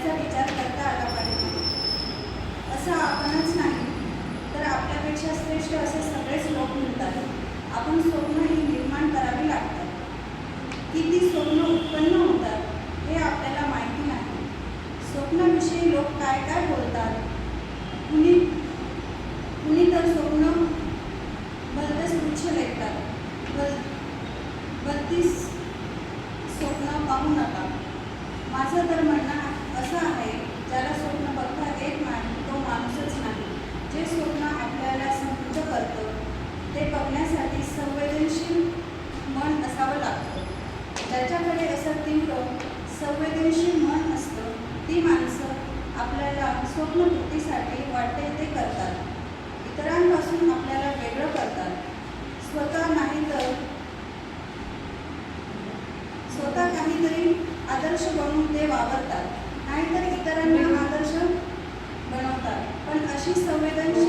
याचा विचार करता आला पाहिजे. असं आपणच नाही तर आपल्यापेक्षा श्रेष्ठ असे सगळेच लोक मिळतात. आपण स्वप्न ही निर्माण करावी लागतात. किती स्वप्न उत्पन्न होतात हे आपल्याला माहिती नाही. स्वप्नाविषयी लोक काय काय बोलतात. कुणी तर स्वप्न भलतेच तुच्छ लेखतात. भलतीच स्वप्न पाहू नका. माझं तर म्हणणं असं आहे, ज्याला स्वप्न बघता येत नाही तो माणूसच नाही. जे स्वप्न आपल्याला समृद्ध करतं ते बघण्यासाठी संवेदनशील मन असावं लागतं. ज्याच्याकडे असं तीव्र संवेदनशील मन असतं ती माणसं आपल्याला स्वप्नपूर्तीसाठी वाटते ते करतात. इतरांपासून आपल्याला वेगळं करतात. स्वतः काहीतरी आदर्श बनवून ते वावरतात, नाहीतर इतरांना आदर्श बनवतात. पण अशी संवेदनशील